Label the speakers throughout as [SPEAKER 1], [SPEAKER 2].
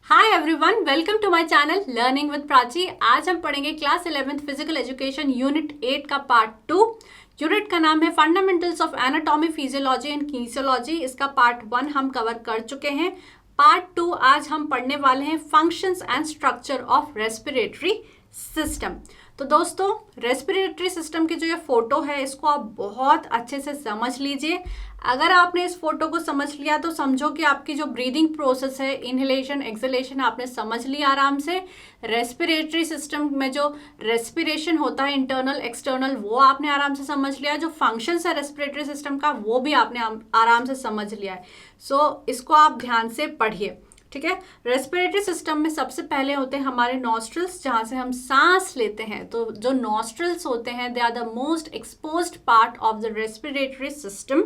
[SPEAKER 1] Hi everyone, welcome to my channel learning with Prachi. आज हम पढ़ेंगे class 11th physical education unit 8 का part 2। Unit का नाम है fundamentals of anatomy, physiology and kinesiology. इसका पार्ट 1 हम कवर कर चुके हैं। पार्ट 2 आज हम पढ़ने वाले हैं functions and structure of respiratory system. तो दोस्तों, रेस्पिरेटरी सिस्टम की जो ये फोटो है इसको आप बहुत अच्छे से समझ लीजिए। अगर आपने इस फोटो को समझ लिया तो समझो कि आपकी जो ब्रीदिंग प्रोसेस है, इनहेलेशन एक्सहेलेशन, आपने समझ लिया आराम से। रेस्पिरेटरी सिस्टम में जो रेस्पिरेशन होता है इंटरनल एक्सटर्नल, वो आपने आराम से समझ लिया। जो फंक्शंस है रेस्पिरेटरी सिस्टम का वो भी आपने आराम से समझ लिया है। सो इसको आप ध्यान से पढ़िए, ठीक है। रेस्पिरेटरी सिस्टम में सबसे पहले होते हैं हमारे नॉस्ट्रल्स, जहाँ से हम सांस लेते हैं। तो जो नॉस्ट्रल्स होते हैं they are the most exposed part of the respiratory system.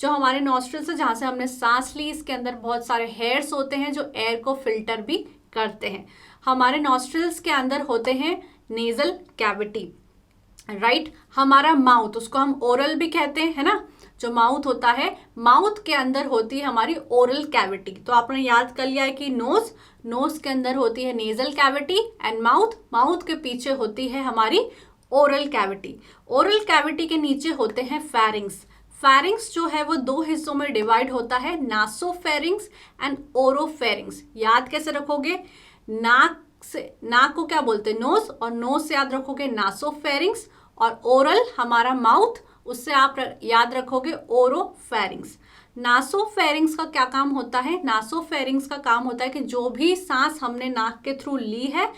[SPEAKER 1] जो हमारे नॉस्ट्रल्स है जहाँ से हमने सांस ली, इसके अंदर बहुत सारे हेयर्स होते हैं जो एयर को फिल्टर भी करते हैं। हमारे नॉस्ट्रल्स के अंदर होते हैं नेजल कैविटी, राइट। हमारा माउथ, उसको हम ओरल भी कहते हैं, है ना। जो माउथ होता है, माउथ के अंदर होती है हमारी ओरल कैविटी। तो आपने याद कर लिया है कि नोज के अंदर होती है नेजल कैविटी एंड माउथ के पीछे होती है हमारी ओरल कैविटी। ओरल कैविटी के नीचे होते हैं फेरिंग्स। फेरिंग्स जो है वो दो हिस्सों में डिवाइड होता है, नासोफेरिंग्स एंड ओरोफेरिंग्स। याद कैसे रखोगे? नाक को क्या बोलते हैं? नोज, और नोज से याद रखोगे नासोफेरिंग्स, और ओरल हमारा माउथ, उससे आप याद रखोगे ओरोफेरिंग्स। नासोफेरिंग्स का क्या काम होता है? नासोफेरिंग्स का काम होता है कि जो भी सांस हमने नाक के थ्रू ली है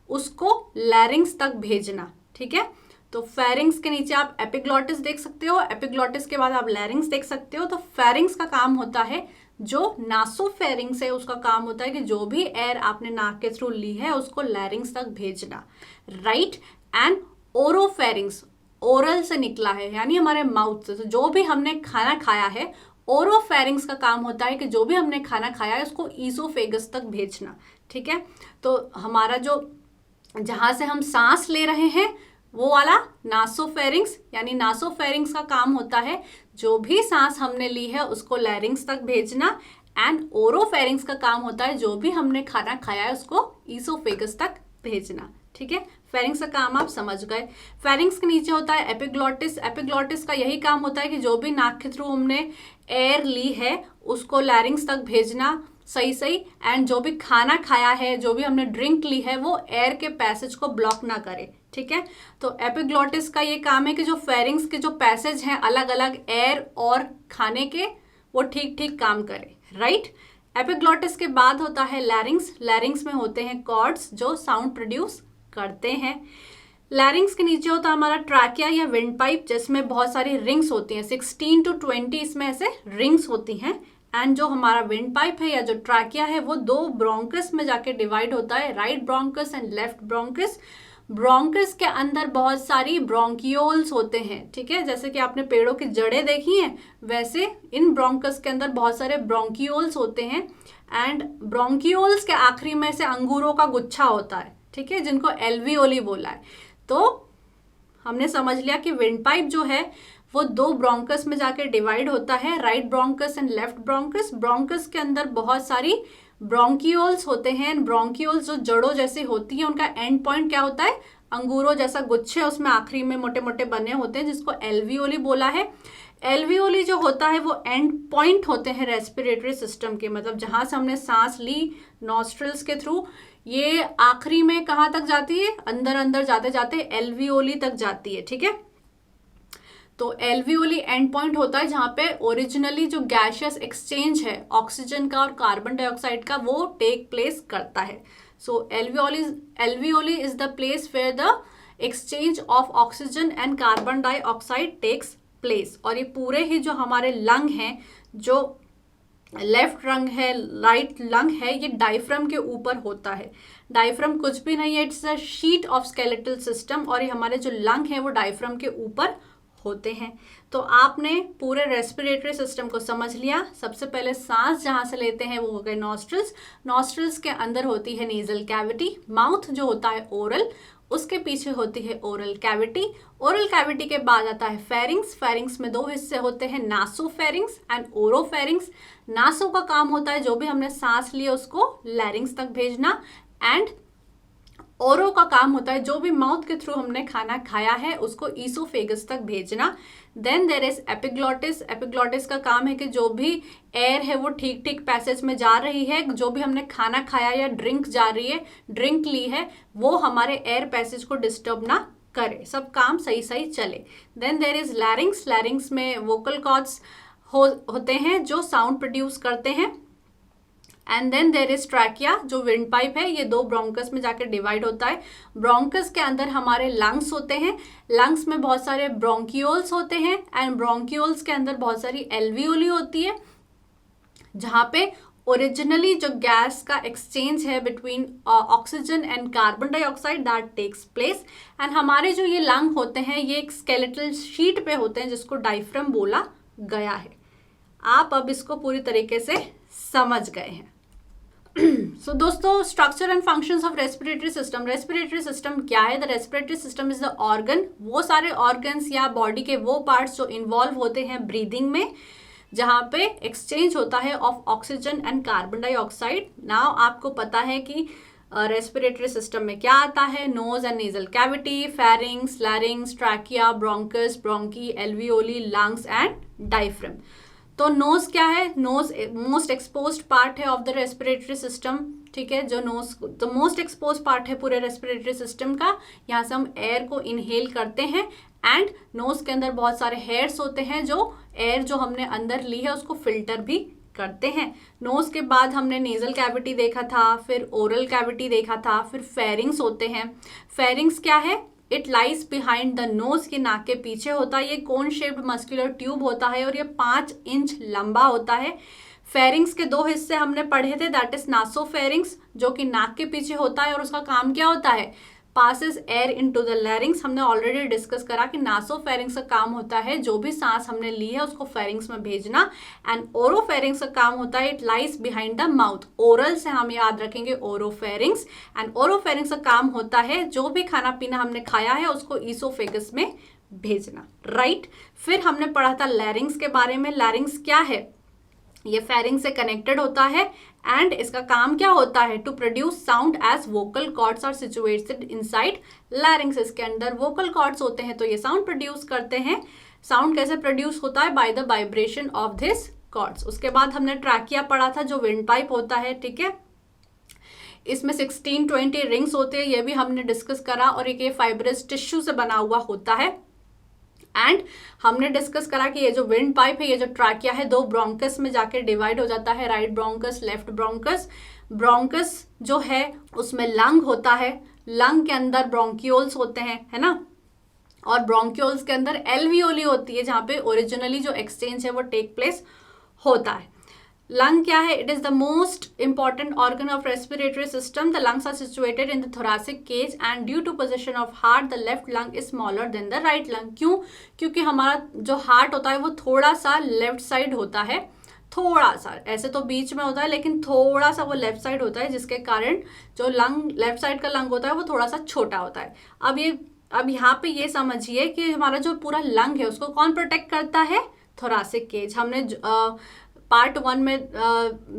[SPEAKER 1] उसको लैरिंग्स तक भेजना, ठीक है। तो फेरिंग्स के नीचे आप एपिग्लॉटिस देख सकते हो, एपिग्लॉटिस के बाद आप लैरिंग्स देख सकते हो। तो फेरिंग्स का काम होता है, जो नासोफेरिंग्स है उसका काम होता है कि जो भी एयर आपने नाक के थ्रू ली है उसको लैरिंग्स तक भेजना, राइट। एंड ओरोफेरिंग्स ओरल से निकला है, यानी हमारे माउथ से। तो जो भी हमने खाना खाया है, ओरोफेरिंग्स का काम होता है कि जो भी हमने खाना खाया है उसको ईसोफेगस तक भेजना, ठीक है। तो हमारा जो जहाँ से हम सांस ले रहे हैं वो वाला नासोफेरिंग्स, यानी नासोफेरिंग्स का काम होता है जो भी सांस हमने ली है उसको लैरिंग्स तक भेजना। एंड ओरोफेरिंग्स का काम होता है जो भी हमने खाना खाया है उसको ईसोफेगस तक भेजना, ठीक है। फेरिंग्स का काम आप समझ गए। फेरिंग्स के नीचे होता है एपिग्लॉटिस। एपिग्लॉटिस का यही काम होता है कि जो भी नाक के थ्रू हमने एयर ली है उसको लैरिंग्स तक भेजना, सही। एंड जो भी खाना खाया है, जो भी हमने ड्रिंक ली है, वो एयर के पैसेज को ब्लॉक ना करे, ठीक है। तो एपिग्लॉटिस का ये काम है कि जो फेरिंग्स के जो पैसेज हैं अलग अलग एयर और खाने के, वो ठीक ठीक काम करे, राइट। एपिग्लॉटिस के बाद होता है लैरिंग्स। लैरिंग्स में होते हैं कॉर्ड्स जो साउंड प्रोड्यूस करते हैं। लैरिंग्स के नीचे होता है हमारा ट्रैकिया या विंड पाइप, जिसमें बहुत सारी रिंग्स होती हैं, 16 to 20 इसमें ऐसे रिंग्स होती हैं। एंड जो हमारा विंड पाइप है या जो ट्रैकिया है वो दो ब्रोंकस में जाके डिवाइड होता है, right bronchus and left bronchus. Bronchus के अंदर बहुत सारी ब्रोंकियोल्स होते हैं, ठीक है। जैसे कि आपने पेड़ों की जड़ें देखी हैं, वैसे इन ब्रोंकस के अंदर बहुत सारे ब्रोंकियोल्स होते हैं। एंड ब्रोंकियोल्स के आखिरी में से अंगूरों का गुच्छा होता है, ठीक है, जिनको एल्वियोली बोला है। तो हमने समझ लिया कि विंड पाइप जो है वो दो ब्रोंकस में जाके डिवाइड होता है, right bronchus and left bronchus. Bronchus के अंदर बहुत सारी ब्रोंकियोल्स होते हैं। ब्रोंकियोल्स जो जड़ों जैसी होती है, उनका एंड पॉइंट क्या होता है? अंगूरों जैसा गुच्छे, उसमें आखिरी में मोटे मोटे बने होते हैं, जिसको एल्वियोली बोला है। एल्वियोली जो होता है वो एंड पॉइंट होते हैं रेस्पिरेटरी सिस्टम के, मतलब जहाँ से हमने सांस ली नॉस्ट्रल्स के थ्रू, ये आखिरी में कहाँ तक जाती है? अंदर अंदर जाते जाते एल्वियोली तक जाती है, ठीक है। तो एल्वियोली एंड पॉइंट होता है जहाँ पे ओरिजिनली जो गैशियस एक्सचेंज है ऑक्सीजन का और कार्बन डाइऑक्साइड का, वो टेक प्लेस करता है। So alveoli is the place where the exchange of oxygen and carbon dioxide takes place. और ये पूरे ही जो हमारे लंग हैं, जो लेफ्ट लंग है, राइट लंग है, ये डायफ्राम के ऊपर होता है। डायफ्राम कुछ भी नहीं है, it's a sheet of skeletal system, और ये हमारे जो लंग है वो डायफ्राम के ऊपर होते हैं। तो आपने पूरे रेस्पिरेटरी सिस्टम को समझ लिया। सबसे पहले सांस जहाँ से लेते हैं वो हो गए नॉस्ट्रल्स, नॉस्ट्रल्स के अंदर होती है नेजल कैविटी, माउथ जो होता है ओरल, उसके पीछे होती है ओरल कैविटी, ओरल कैविटी के बाद आता है फेरिंग्स, फेरिंग्स में दो हिस्से होते हैं नासोफेरिंग्स एंड ओरोफेरिंग्स। नासो का काम होता है जो भी हमने सांस लिया उसको लैरिंग्स तक भेजना, एंड ओरो का काम होता है जो भी माउथ के थ्रू हमने खाना खाया है उसको ईसोफेगस तक भेजना। Then there is epiglottis, epiglottis का काम है कि जो भी एयर है वो ठीक ठीक पैसेज में जा रही है, जो भी हमने खाना खाया या ड्रिंक जा रही है, ड्रिंक ली है, वो हमारे एयर पैसेज को डिस्टर्ब ना करे, सब काम सही सही चले। Then there is larynx, larynx में वोकल कॉर्ड्स होते हैं जो साउंड प्रोड्यूस करते हैं। And then there is trachea जो विंड पाइप है, ये दो ब्रोंकस में जाकर डिवाइड होता है। ब्रोंकस के अंदर हमारे लंग्स होते हैं, लंग्स में बहुत सारे ब्रोंकियोल्स होते हैं, एंड ब्रोंकियोल्स के अंदर बहुत सारी एल्वियोली होती है जहाँ पे ओरिजिनली जो गैस का एक्सचेंज है between oxygen and carbon dioxide that takes place. And हमारे जो ये लंग होते हैं ये एक स्केलेटल शीट पे होते हैं जिसको डायफ्राम बोला गया है। आप अब इसको पूरी तरीके से समझ गए हैं। सो दोस्तों, structure and functions of respiratory system, respiratory system क्या है? The respiratory system is the organ, वो सारे ऑर्गन्स या बॉडी के वो पार्ट्स जो इन्वॉल्व होते हैं ब्रीदिंग में, जहाँ पे एक्सचेंज होता है of oxygen and carbon dioxide. Now आपको पता है कि रेस्पिरेटरी सिस्टम में क्या आता है, nose and nasal cavity, pharynx, larynx, trachea, bronchus, bronchi, alveoli, lungs and diaphragm. तो नोज क्या है? नोज मोस्ट एक्सपोज्ड पार्ट है ऑफ द रेस्पिरेटरी सिस्टम, ठीक है। जो नोज तो मोस्ट एक्सपोज पार्ट है पूरे रेस्पिरेटरी सिस्टम का, यहाँ से हम एयर को इनहेल करते हैं, एंड नोज के अंदर बहुत सारे हेयर्स होते हैं जो एयर जो हमने अंदर ली है उसको फिल्टर भी करते हैं। नोज के बाद हमने नेजल कैविटी देखा था, फिर ओरल कैविटी देखा था, फिर फेरिंग्स होते हैं। फेरिंग्स क्या है? It lies behind the nose, के नाक के पीछे होता है। ये कोन शेप्ड मस्कुलर ट्यूब होता है और ये 5 इंच लंबा होता है। फेरिंग्स के दो हिस्से हमने पढ़े थे, दैट इज नासोफेरिंग्स जो कि नाक के पीछे होता है और उसका काम क्या होता है? Passes air into the larynx. हमने ऑलरेडी डिस्कस करा कि नासोफेरिंग्स का काम होता है जो भी सांस हमने ली है उसको फेरिंग्स में भेजना, एंड ओरोफेरिंग्स का काम होता है it lies behind the mouth. Oral से हम याद रखेंगे ओरोफेरिंग्स, एंड ओरोफेरिंग्स का काम होता है जो भी खाना पीना हमने खाया है उसको ईसोफेगस में भेजना, राइट। फिर हमने पढ़ा था लैरिंग्स के बारे में। लैरिंग्स क्या है? ये फेरिंग से कनेक्टेड होता है, एंड इसका काम क्या होता है? To produce sound as vocal cords are situated inside larynx. इसके अंदर वोकल कॉर्ड्स होते हैं तो ये साउंड प्रोड्यूस करते हैं। साउंड कैसे प्रोड्यूस होता है? By the vibration of this cords. उसके बाद हमने ट्रैकिया पढ़ा था जो विंड पाइप होता है, ठीक है। इसमें 16-20 रिंग्स होते हैं, ये भी हमने डिस्कस करा, और एक ये फाइब्रस टिश्यू से बना हुआ होता है। एंड हमने डिस्कस करा कि ये जो विंड पाइप है, ये जो ट्रैकिया है, दो ब्रोंकस में जाकर डिवाइड हो जाता है, right bronchus, left bronchus. Bronchus जो है उसमें लंग होता है, लंग के अंदर ब्रोंकियोल्स होते हैं, है ना, और ब्रोंकियोल्स के अंदर एल्वियोली होती है जहाँ पे ओरिजिनली जो एक्सचेंज है वो टेक प्लेस होता है। लंग क्या है? It is the most important organ of respiratory system. The lungs are situated in the thoracic cage, and due to position of heart the left lung is smaller than the right lung. क्यों? क्योंकि हमारा जो heart होता है वो थोड़ा सा left side होता है, थोड़ा सा, ऐसे तो बीच में होता है लेकिन थोड़ा सा वो लेफ्ट साइड होता है, जिसके कारण जो लंग लेफ्ट साइड का लंग होता है वो थोड़ा सा छोटा होता है। अब यहाँ पे ये समझिए कि हमारा जो पूरा लंग है उसको कौन प्रोटेक्ट करता है? Thoracic cage. हमने पार्ट 1 में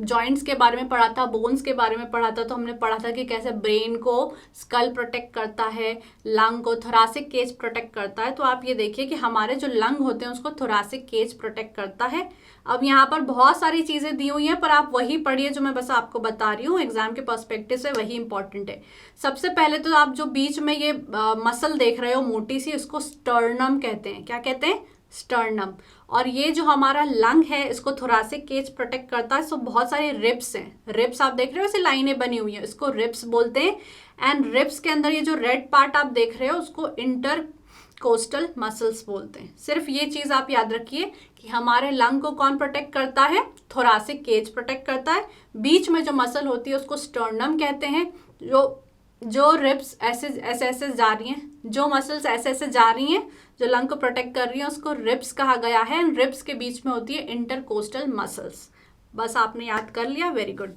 [SPEAKER 1] जॉइंट्स के बारे में पढ़ा था, बोन्स के बारे में पढ़ा था, तो हमने पढ़ा था कि कैसे ब्रेन को स्कल प्रोटेक्ट करता है, लंग को थोरैसिक केज प्रोटेक्ट करता है। तो आप ये देखिए कि हमारे जो लंग होते हैं उसको थोरैसिक केज प्रोटेक्ट करता है। अब यहाँ पर बहुत सारी चीज़ें दी हुई हैं, पर आप वही पढ़िए जो मैं बस आपको बता रही हूँ, एग्जाम के पर्सपेक्टिव से वही इंपॉर्टेंट है। सबसे पहले तो आप जो बीच में ये मसल देख रहे हो मोटी सी, उसको स्टर्नम कहते हैं। क्या कहते हैं? स्टर्नम। और ये जो हमारा लंग है इसको थोरैसिक केज प्रोटेक्ट करता है। सो बहुत सारे रिब्स हैं, रिब्स आप देख रहे हो, ऐसे लाइनें बनी हुई हैं, इसको रिब्स बोलते हैं। एंड रिब्स के अंदर ये जो रेड पार्ट आप देख रहे हो उसको इंटरकोस्टल मसल्स बोलते हैं। सिर्फ ये चीज़ आप याद रखिए कि हमारे लंग को कौन प्रोटेक्ट करता है? थोरैसिक केज प्रोटेक्ट करता है। बीच में जो मसल होती है उसको स्टर्नम कहते हैं, जो जो रिब्स ऐसे ऐसे ऐसे जा रही हैं, जो मसल्स ऐसे ऐसे जा रही हैं जो लंग को प्रोटेक्ट कर रही हैं, उसको रिब्स कहा गया है। एंड रिब्स के बीच में होती है इंटरकोस्टल मसल्स। बस आपने याद कर लिया, वेरी गुड।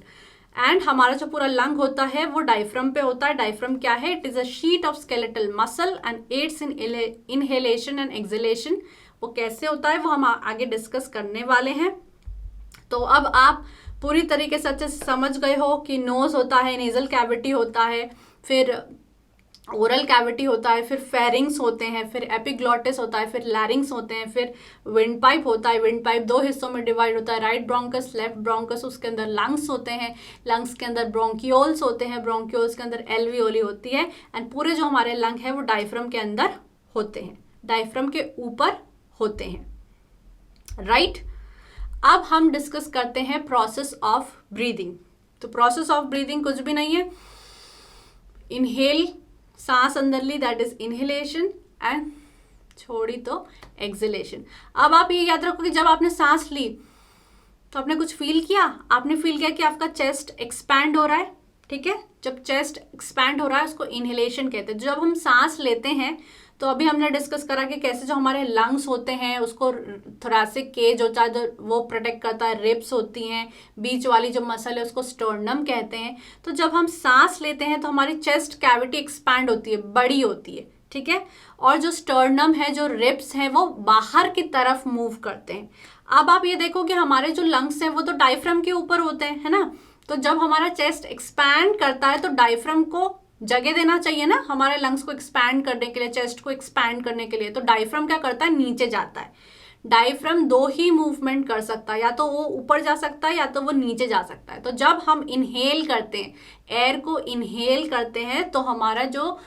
[SPEAKER 1] एंड हमारा जो पूरा लंग होता है वो डायफ्राम पे होता है। डायफ्राम क्या है? It is a sheet of skeletal muscle and aids in inhalation and exhalation. वो कैसे होता है वो हम आगे डिस्कस करने वाले हैं। तो अब आप पूरी तरीके से अच्छे से समझ गए हो कि नोज होता है, नेजल कैविटी होता है, फिर ओरल कैविटी होता है, फिर फेरिंग्स होते हैं, फिर एपिग्लॉटिस होता है, फिर लैरिंग्स होते हैं, फिर विंड पाइप होता है। विंड पाइप दो हिस्सों में डिवाइड होता है, राइट ब्रोंकस, लेफ्ट ब्रोंकस। उसके अंदर लंग्स होते हैं, लंग्स के अंदर ब्रोंकियोल्स होते हैं, ब्रोंकियोल्स के अंदर एल्वियोली होती है। एंड पूरे जो हमारे लंग है वो डायफ्राम के अंदर होते हैं, डायफ्राम के ऊपर होते हैं, राइट। अब हम डिस्कस करते हैं प्रोसेस ऑफ ब्रीदिंग। तो प्रोसेस ऑफ ब्रीदिंग कुछ भी नहीं है, इनहेल, सांस अंदर ली, दैट इज इनहेलेशन, एंड छोड़ी तो एक्सहेलेशन। अब आप ये याद रखो कि जब आपने सांस ली तो आपने कुछ फील किया, आपने फील किया कि आपका चेस्ट एक्सपैंड हो रहा है, ठीक है। जब चेस्ट एक्सपैंड हो रहा है उसको इनहेलेशन कहते हैं। जब हम सांस लेते हैं तो अभी हमने डिस्कस करा कि कैसे जो हमारे लंग्स होते हैं उसको थोरैसिक केज होता है, वो प्रोटेक्ट करता है, रिब्स होती हैं, बीच वाली जो मसल है उसको स्टर्नम कहते हैं। तो जब हम सांस लेते हैं तो हमारी चेस्ट कैविटी एक्सपैंड होती है, बड़ी होती है, ठीक है। और जो स्टर्नम है, जो रिब्स हैं, वो बाहर की तरफ मूव करते हैं। अब आप ये देखो कि हमारे जो लंग्स हैं वो तो डायफ्राम के ऊपर होते हैं, है ना। तो जब हमारा चेस्ट एक्सपैंड करता है तो डायफ्राम को जगह देना चाहिए ना, हमारे लंग्स को एक्सपैंड करने के लिए, चेस्ट को एक्सपैंड करने के लिए। तो डायफ्राम क्या करता है? नीचे जाता है। डायफ्राम दो ही मूवमेंट कर सकता है, या तो वो ऊपर जा सकता है या तो वो नीचे जा सकता है। तो जब हम इनहेल करते हैं, एयर को इनहेल करते हैं, तो हमारा जो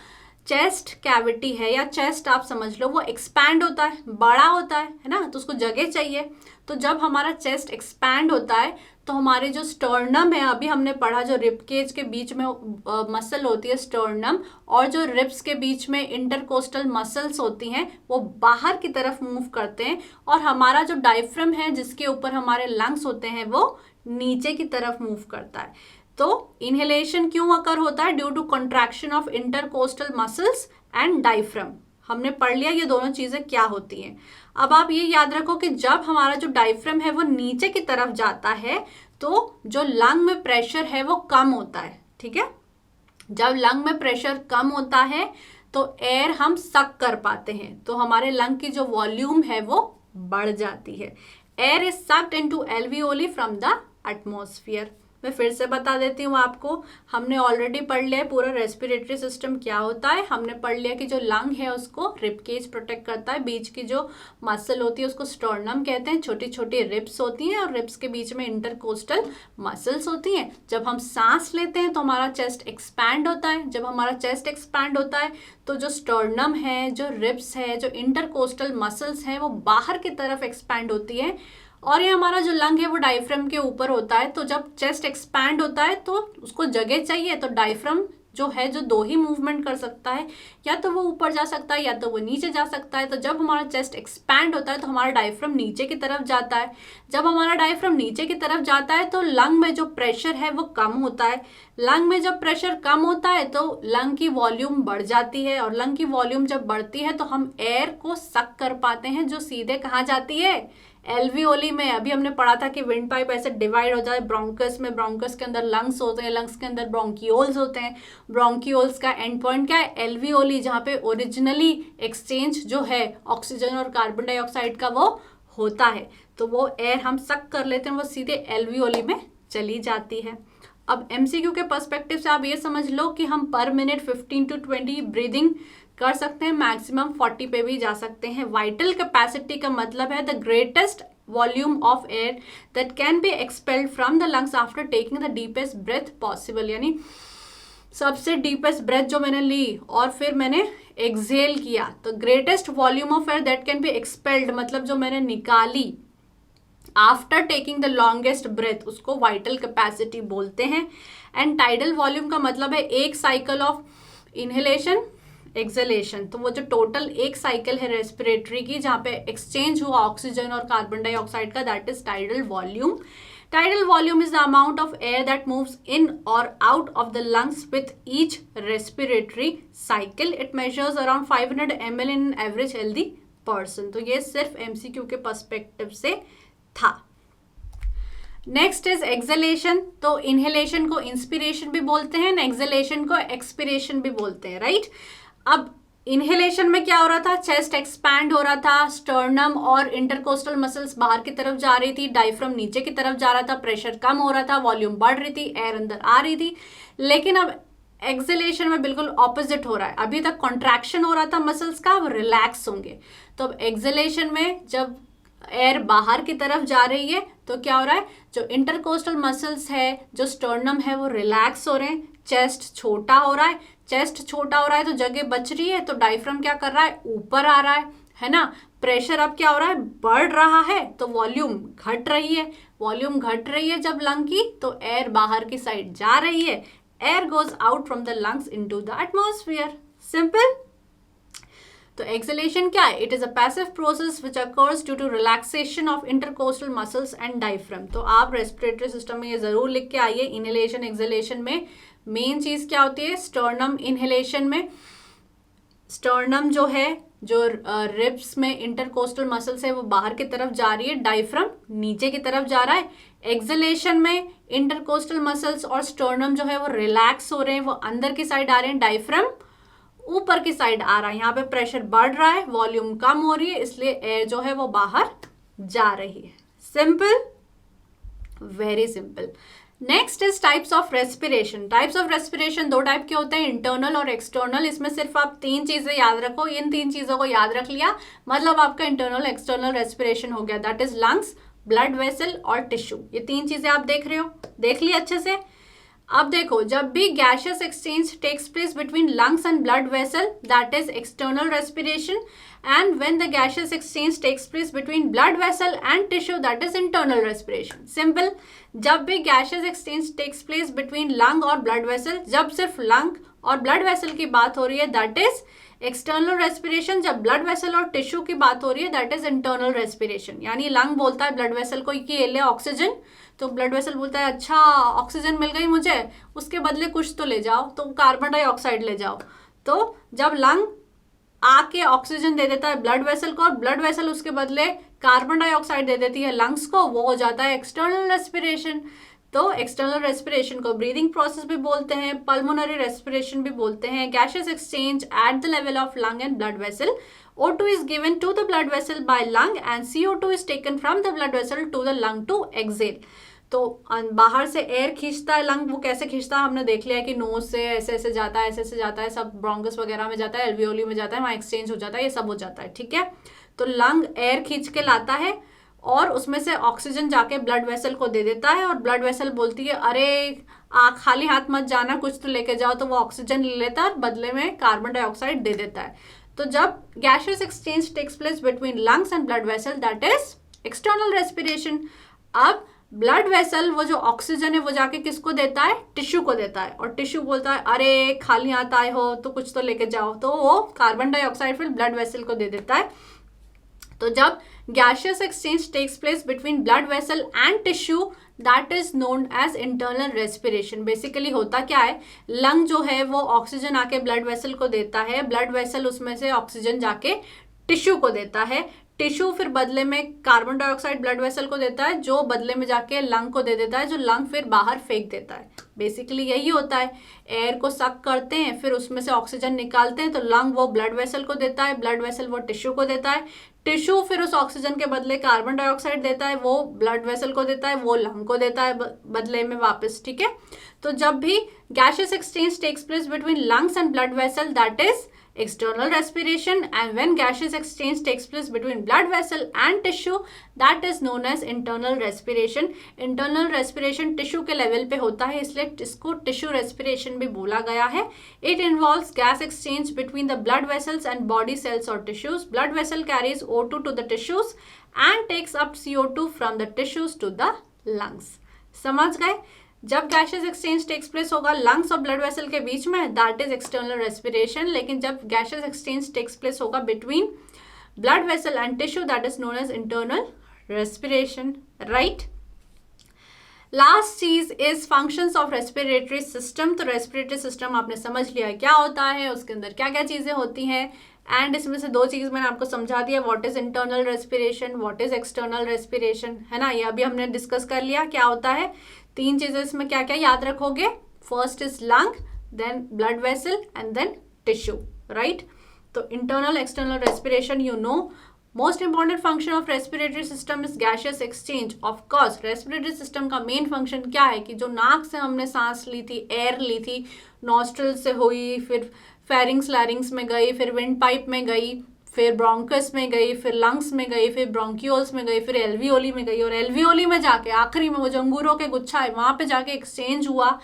[SPEAKER 1] चेस्ट कैविटी है या चेस्ट आप समझ लो, वो एक्सपैंड होता है, बड़ा होता है ना, तो उसको जगह चाहिए। तो जब हमारा चेस्ट एक्सपैंड होता है तो हमारे जो स्टर्नम है, अभी हमने पढ़ा जो रिब केज के बीच में मसल होती है स्टर्नम, और जो रिब्स के बीच में इंटरकोस्टल मसल्स होती हैं, वो बाहर की तरफ मूव करते हैं। और हमारा जो डायफ्राम है जिसके ऊपर हमारे लंग्स होते हैं वो नीचे की तरफ मूव करता है। तो इनहेलेशन क्यों अकर होता है? Due to contraction of intercostal muscles and diaphragm. हमने पढ़ लिया ये दोनों चीजें क्या होती हैं। अब आप ये याद रखो कि जब हमारा जो डायफ्राम है वो नीचे की तरफ जाता है तो जो लंग में प्रेशर है वो कम होता है, ठीक है। जब लंग में प्रेशर कम होता है तो एयर हम सक कर पाते हैं, तो हमारे लंग की जो वॉल्यूम है वो बढ़ जाती है। Air is sucked into alveoli from the atmosphere. मैं फिर से बता देती हूँ आपको, हमने ऑलरेडी पढ़ लिया है पूरा रेस्पिरेटरी सिस्टम क्या होता है। हमने पढ़ लिया कि जो लंग है उसको रिब केज प्रोटेक्ट करता है, बीच की जो मसल होती है उसको स्टर्नम कहते हैं, छोटी छोटी रिब्स होती हैं और रिब्स के बीच में इंटरकोस्टल मसल्स होती हैं। जब हम सांस लेते हैं तो हमारा चेस्ट एक्सपैंड होता है। जब हमारा चेस्ट एक्सपैंड होता है तो जो स्टर्नम है, जो रिब्स है, जो इंटरकोस्टल मसल्स हैं, वो बाहर की तरफ एक्सपैंड होती है। और ये हमारा जो लंग है वो डायफ्राम के ऊपर होता है। तो जब चेस्ट एक्सपैंड होता है तो उसको जगह चाहिए, तो डायफ्राम जो है जो दो ही मूवमेंट कर सकता है, या तो वो ऊपर जा सकता है या तो वो नीचे जा सकता है। तो जब हमारा चेस्ट एक्सपैंड होता है तो हमारा डायफ्राम नीचे की तरफ जाता है। जब हमारा डायफ्राम नीचे की तरफ जाता है तो लंग में जो प्रेशर है वो कम होता है। लंग में जब प्रेशर कम होता है तो लंग की वॉल्यूम बढ़ जाती है, और लंग की वॉल्यूम जब बढ़ती है तो हम एयर को सक कर पाते हैं, जो सीधे कहाँ जाती है? एल्वियोली में। अभी हमने पढ़ा था कि विंड पाइप ऐसे डिवाइड हो जाए ब्रोंकस में, ब्रोंकस के अंदर लंग्स होते हैं, लंग्स के अंदर ब्रोंकियोल्स होते हैं, ब्रोंकियोल्स का एंड पॉइंट क्या है? एल्वियोली, जहाँ पे ओरिजिनली एक्सचेंज जो है ऑक्सीजन और कार्बन डाइऑक्साइड का वो होता है। तो वो एयर हम सक कर लेते हैं, वो सीधे एल्वियोली में चली जाती है। अब एमसीक्यू के पर्सपेक्टिव से आप ये समझ लो कि हम पर मिनट 15 to 20 ब्रीदिंग कर सकते हैं, मैक्सिमम 40 पे भी जा सकते हैं। वाइटल कैपेसिटी का मतलब है the greatest volume of air that can be expelled from the lungs after taking the deepest breath possible. यानी सबसे डीपेस्ट ब्रेथ जो मैंने ली और फिर मैंने एक्सहेल किया, तो greatest volume of air that can be expelled मतलब जो मैंने निकाली after taking the longest breath, उसको वाइटल कैपेसिटी बोलते हैं। एंड टाइडल वॉल्यूम का मतलब है एक साइकिल ऑफ इनहेलेशन एक्सहेलेशन। तो वो जो टोटल एक साइकिल है रेस्पिरेटरी की जहाँ पे एक्सचेंज हुआ ऑक्सीजन और कार्बन डाइऑक्साइड का, that is tidal volume. Tidal volume is the amount of air that moves in or out of the lungs with each respiratory cycle. It measures around 500 ml in an average healthy person. तो ये सिर्फ MCQ के perspective से था. Next is acceleration. तो inhalation को inspiration भी बोलते हैं, एक्सलेशन को एक्सपिरेशन भी बोलते हैं, राइट. अब इनहेलेशन में क्या हो रहा था, चेस्ट एक्सपैंड हो रहा था, स्टर्नम और इंटरकोस्टल मसल्स बाहर की तरफ जा रही थी, डायफ्राम नीचे की तरफ जा रहा था, प्रेशर कम हो रहा था, वॉल्यूम बढ़ रही थी, एयर अंदर आ रही थी. लेकिन अब एक्सलेशन में बिल्कुल ऑपोजिट हो रहा है. अभी तक कॉन्ट्रैक्शन हो रहा था मसल्स का, अब रिलैक्स होंगे. तो अब एक्सलेशन में जब एयर बाहर की तरफ जा रही है तो क्या हो रहा है, जो इंटरकोस्टल मसल्स है, जो स्टर्नम है, वो रिलैक्स हो रहे हैं, चेस्ट छोटा हो रहा है. चेस्ट छोटा हो रहा है तो जगह बच रही है, तो डायफ्राम क्या कर रहा है, ऊपर आ रहा है ना. प्रेशर अब क्या हो रहा है, बढ़ रहा है, तो वॉल्यूम घट रही है. वॉल्यूम घट रही है जब लंग की, तो एयर बाहर की साइड जा रही है. Air goes out from the lungs into the atmosphere. Simple. तो एक्सलेशन क्या है, it is a passive process which occurs due to relaxation of intercostal muscles and diaphragm. तो आप रेस्पिरेटरी सिस्टम में ये जरूर लिख के आइए, इनहेलेशन एक्सलेशन में मेन चीज क्या होती है. स्टर्नम इनहेलेशन में स्टर्नम जो है, जो रिब्स में इंटरकोस्टल मसल्स है, वो बाहर की तरफ जा रही है, डायफ्राम नीचे की तरफ जा रहा है. एक्सलेशन में इंटरकोस्टल मसल्स और स्टर्नम जो है वो रिलैक्स हो रहे हैं, वो अंदर की साइड आ रहे हैं, डायफ्राम ऊपर की साइड आ रहा है. यहाँ पे प्रेशर बढ़ रहा है, वॉल्यूम कम हो रही है, इसलिए एयर जो है वो बाहर जा रही है. Simple, very simple. Next is types of respiration. Types of respiration दो टाइप के होते हैं, इंटरनल और एक्सटर्नल. इसमें सिर्फ आप 3 चीजें याद रखो. इन 3 चीजों को याद रख लिया मतलब आपका इंटरनल एक्सटर्नल रेस्पिरेशन हो गया. That is lungs, blood vessel और टिश्यू. ये 3 चीजें आप देख रहे हो, देख लिया अच्छे से. अब देखो, जब भी gaseous exchange takes place between lungs and blood vessel, that is external respiration. And when the gaseous exchange takes place between blood vessel and tissue, that is internal respiration. Simple. जब भी gaseous exchange takes place between lung और blood vessel, जब सिर्फ lung और blood vessel की बात हो रही है, दैट इज एक्सटर्नल रेस्पिरेशन. जब ब्लड वेसल और टिश्यू की बात हो रही है, दैट इज इंटरनल रेस्पिरेशन. यानी लंग बोलता है ब्लड वेसल को कि ये ले ऑक्सीजन, तो ब्लड वेसल बोलता है अच्छा ऑक्सीजन मिल गई मुझे, उसके बदले कुछ तो ले जाओ, तो कार्बन डाइऑक्साइड ले जाओ. तो जब लंग आके ऑक्सीजन दे देता है ब्लड वेसल को और ब्लड वेसल उसके बदले कार्बन डाइऑक्साइड दे देती है लंग्स को, वो हो जाता है एक्सटर्नल रेस्पिरेशन. तो एक्सटर्नल रेस्पिरेशन को ब्रीदिंग प्रोसेस भी बोलते हैं, पल्मोनरी रेस्पिरेशन भी बोलते हैं. Gaseous exchange at the level of lung and blood vessel. O2 is given to the blood vessel by lung and CO2 is taken from the blood vessel to the lung to exhale. तो बाहर से air खींचता है lung, वो कैसे खींचता है हमने देख लिया है कि नोज से ऐसे ऐसे जाता है, ऐसे ऐसे जाता है, सब ब्रोंकस वगैरह में जाता है, एल्वियोली में जाता है, वहाँ एक्सचेंज हो जाता है, ये सब हो जाता है. ठीक है. तो लंग एयर खींच के लाता है और उसमें से ऑक्सीजन जाके ब्लड वेसल को दे देता है, और ब्लड वेसल बोलती है अरे खाली हाथ मत जाना, कुछ तो लेके जाओ. तो वो ऑक्सीजन ले लेता है और बदले में कार्बन डाइऑक्साइड दे देता है. तो जब gaseous exchange takes place between lungs and blood vessel, that is external respiration. अब ब्लड वेसल वो जो ऑक्सीजन है वो जाके किसको देता है, टिश्यू को देता है, और टिश्यू बोलता है अरे खाली हाथ आए हो तो कुछ तो लेके जाओ, तो वो कार्बन डाइऑक्साइड फिर ब्लड वेसल को दे देता है. तो जब gaseous exchange takes place between blood vessel and tissue, that is known as internal respiration. Basically होता क्या है, लंग जो है वो ऑक्सीजन आके ब्लड वेसल को देता है, ब्लड वेसल उसमें से ऑक्सीजन जाके टिश्यू को देता है, टिश्यू फिर बदले में कार्बन डाइऑक्साइड ब्लड वेसल को देता है, जो बदले में जाके लंग को दे देता है, जो लंग फिर बाहर फेंक देता है. बेसिकली यही होता है. एयर को सक करते हैं, फिर उसमें से ऑक्सीजन निकालते हैं, तो लंग वो ब्लड वेसल को देता है, ब्लड वेसल वो टिश्यू को देता है, टिश्यू फिर उस ऑक्सीजन के बदले कार्बन डाइऑक्साइड देता है, वो ब्लड वेसल को देता है, वो लंग को देता है बदले में वापस. ठीक है. तो जब भी gaseous exchange takes place between lungs and blood vessel, that is external respiration, and when gaseous exchange takes place between blood vessel and tissue, that is known as internal respiration. internal respiration tissue के level पे होता है, इसलिए इसको tissue respiration भी बोला गया है. it involves gas exchange between the blood vessels and body cells or tissues. blood vessel carries O2 to the tissues and takes up CO2 from the tissues to the lungs. समझ गए. जब gaseous exchange takes place होगा lungs और blood vessel के बीच में, that is external respiration. लेकिन जब गैशियस एक्सचेंज टेक्स प्लेस होगा between blood vessel and tissue, that is known as internal respiration. Right. Last चीज is functions of respiratory system. तो रेस्पिरेटरी सिस्टम आपने समझ लिया क्या होता है, उसके अंदर क्या क्या चीजें होती हैं, एंड इसमें से दो चीज मैंने आपको समझा दिया, what is internal respiration, what is external respiration, है ना। ये अभी हमने डिस्कस कर लिया क्या होता है। तीन चीजें इसमें क्या क्या याद रखोगे, first is lung, then blood vessel and then tissue, right. तो internal external respiration you know. Most important function of respiratory system is gaseous exchange. Of course respiratory system का मेन फंक्शन क्या है कि जो नाक से हमने सांस ली थी, एयर ली थी, नॉस्ट्रल से हुई, फिर फेरिंग्स लैरिंग्स में गई, फिर विंड पाइप में गई, फिर ब्रोंकस में गई, फिर लंग्स में गई, फिर ब्रोंकियोल्स में गई, फिर एल्वियोली में गई, और एल्वियोली में जाके आखिरी में वो जो अंगूरों के गुच्छा है वहां पे जाके एक्सचेंज हुआ।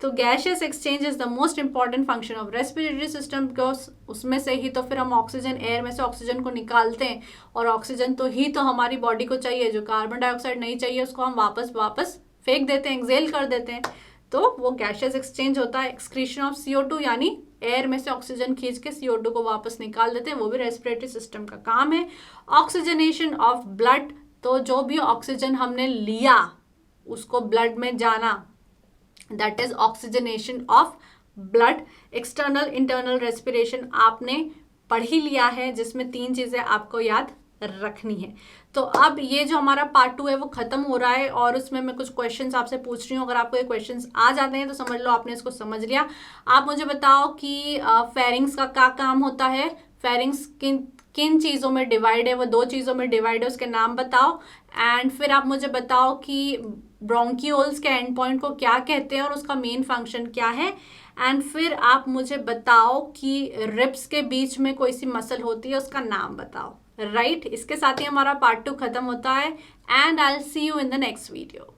[SPEAKER 1] तो gaseous exchange is the most important function of respiratory system, because उसमें से ही तो फिर हम ऑक्सीजन, एयर में से ऑक्सीजन को निकालते हैं, और ऑक्सीजन तो ही तो हमारी बॉडी को चाहिए, जो कार्बन डाइऑक्साइड नहीं चाहिए उसको हम वापस फेंक देते हैं, एक्सहेल कर देते हैं। तो वो गैशियस एक्सचेंज होता है। एक्सक्रीशन ऑफ CO2 यानी एयर में से ऑक्सीजन खींच के CO2 को वापस निकाल देते हैं, वो भी रेस्पिरेटरी सिस्टम का काम है। ऑक्सीजनेशन ऑफ ब्लड, तो जो भी ऑक्सीजन हमने लिया उसको ब्लड में जाना, that is oxygenation of blood. External internal respiration आपने पढ़ ही लिया है, जिसमें तीन चीजें आपको याद रखनी है। तो अब ये जो हमारा पार्ट 2 है वो खत्म हो रहा है, और उसमें मैं कुछ क्वेश्चंस आपसे पूछ रही हूँ। अगर आपको ये क्वेश्चंस आ जाते हैं तो समझ लो आपने इसको समझ लिया। आप मुझे बताओ कि फेरिंग्स का क्या काम होता है, फेरिंग्स किन किन चीज़ों में डिवाइड है, वो दो चीज़ों में डिवाइड है, उसके नाम बताओ। एंड फिर आप मुझे बताओ कि ब्रोंकियोल्स के एंड पॉइंट को क्या कहते हैं और उसका मेन फंक्शन क्या है। एंड फिर आप मुझे बताओ कि रिब्स के बीच में कोई सी मसल होती है, उसका नाम बताओ, राइट। इसके साथ ही हमारा पार्ट 2 खत्म होता है, and I will see you in the next video.